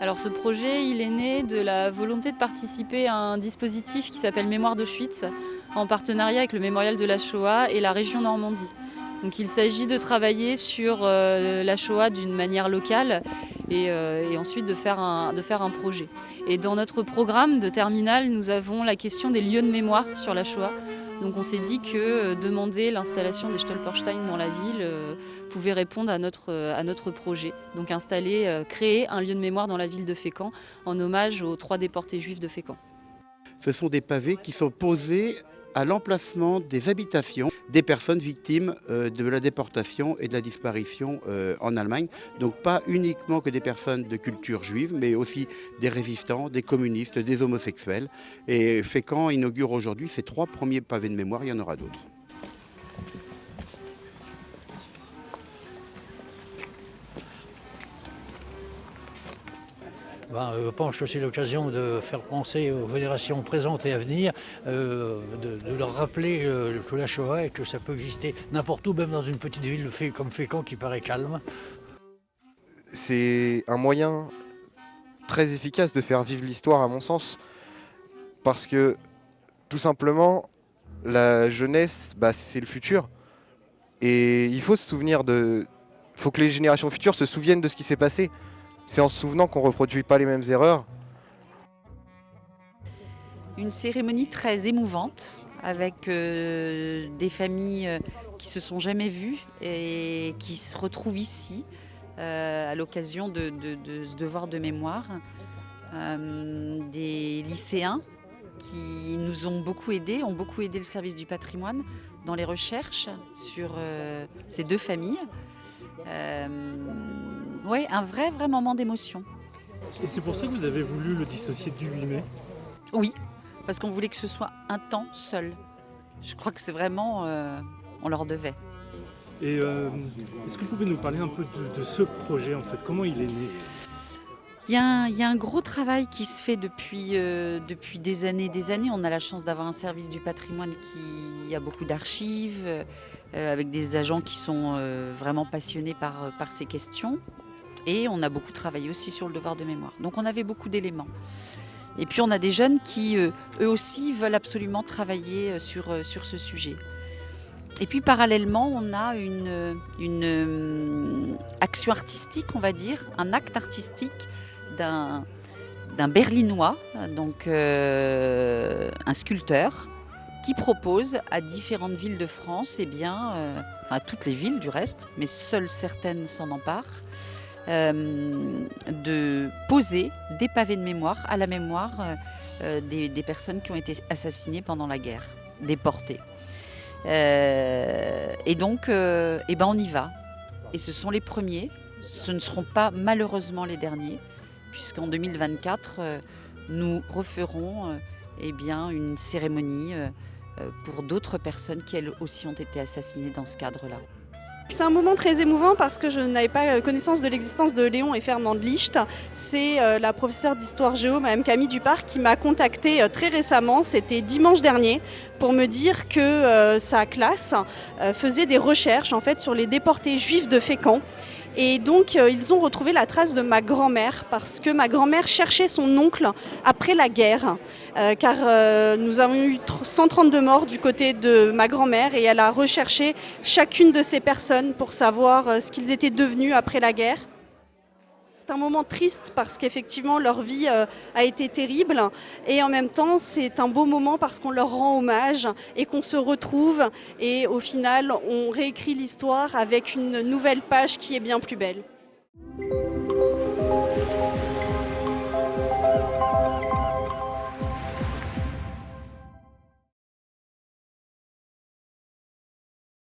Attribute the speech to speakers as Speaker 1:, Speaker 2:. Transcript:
Speaker 1: Alors ce projet, il est né de la volonté de participer à un dispositif qui s'appelle Mémoire d'Auschwitz, en partenariat avec le Mémorial de la Shoah et la région Normandie. Donc il s'agit de travailler sur la Shoah d'une manière locale et ensuite de faire un projet. Et dans notre programme de terminale, nous avons la question des lieux de mémoire sur la Shoah. Donc on s'est dit que demander l'installation des Stolpersteine dans la ville pouvait répondre à notre projet. Donc créer un lieu de mémoire dans la ville de Fécamp en hommage aux 3 déportés juifs de Fécamp.
Speaker 2: Ce sont des pavés qui sont posés à l'emplacement des habitations des personnes victimes de la déportation et de la disparition en Allemagne. Donc pas uniquement que des personnes de culture juive, mais aussi des résistants, des communistes, des homosexuels. Et Fécamp inaugure aujourd'hui ces 3 premiers pavés de mémoire, il y en aura d'autres.
Speaker 3: Je pense que c'est l'occasion de faire penser aux générations présentes et à venir, de leur rappeler que la Shoah et que ça peut exister n'importe où, même dans une petite ville comme Fécamp qui paraît calme.
Speaker 4: C'est un moyen très efficace de faire vivre l'histoire à mon sens, parce que tout simplement la jeunesse, c'est le futur et il faut se souvenir faut que les générations futures se souviennent de ce qui s'est passé. C'est en se souvenant qu'on ne reproduit pas les mêmes erreurs.
Speaker 5: Une cérémonie très émouvante avec des familles qui se sont jamais vues et qui se retrouvent ici à l'occasion de ce devoir de mémoire. Des lycéens qui nous ont beaucoup aidé le service du patrimoine dans les recherches sur ces 2 familles. Oui, un vrai moment d'émotion.
Speaker 6: Et c'est pour ça que vous avez voulu le dissocier du 8 mai ?
Speaker 5: Oui, parce qu'on voulait que ce soit un temps seul. Je crois que c'est vraiment, on leur devait.
Speaker 6: Et est-ce que vous pouvez nous parler un peu de ce projet en fait ? Comment il est né ?
Speaker 5: Il y a un gros travail qui se fait depuis des années. On a la chance d'avoir un service du patrimoine qui a beaucoup d'archives, avec des agents qui sont vraiment passionnés par ces questions. Et on a beaucoup travaillé aussi sur le devoir de mémoire. Donc on avait beaucoup d'éléments. Et puis on a des jeunes qui, eux aussi, veulent absolument travailler sur ce sujet. Et puis parallèlement, on a une action artistique, on va dire, un acte artistique d'un Berlinois, donc un sculpteur, qui propose à différentes villes de France, à toutes les villes du reste, mais seules certaines s'en emparent, de poser des pavés de mémoire à la mémoire des personnes qui ont été assassinées pendant la guerre, déportées. Et donc, on y va. Et ce sont les premiers. Ce ne seront pas malheureusement les derniers, puisqu'en 2024, nous referons une cérémonie pour d'autres personnes qui, elles aussi, ont été assassinées dans ce cadre-là.
Speaker 7: C'est un moment très émouvant parce que je n'avais pas connaissance de l'existence de Léon et Fernand de Licht. C'est la professeure d'histoire géo, Madame Camille Duparc, qui m'a contactée très récemment, c'était dimanche dernier, pour me dire que sa classe faisait des recherches en fait, sur les déportés juifs de Fécamp. Et donc, ils ont retrouvé la trace de ma grand-mère, parce que ma grand-mère cherchait son oncle après la guerre, car nous avons eu 132 morts du côté de ma grand-mère, et elle a recherché chacune de ces personnes pour savoir ce qu'ils étaient devenus après la guerre. C'est un moment triste parce qu'effectivement leur vie a été terrible et en même temps c'est un beau moment parce qu'on leur rend hommage et qu'on se retrouve et au final on réécrit l'histoire avec une nouvelle page qui est bien plus belle.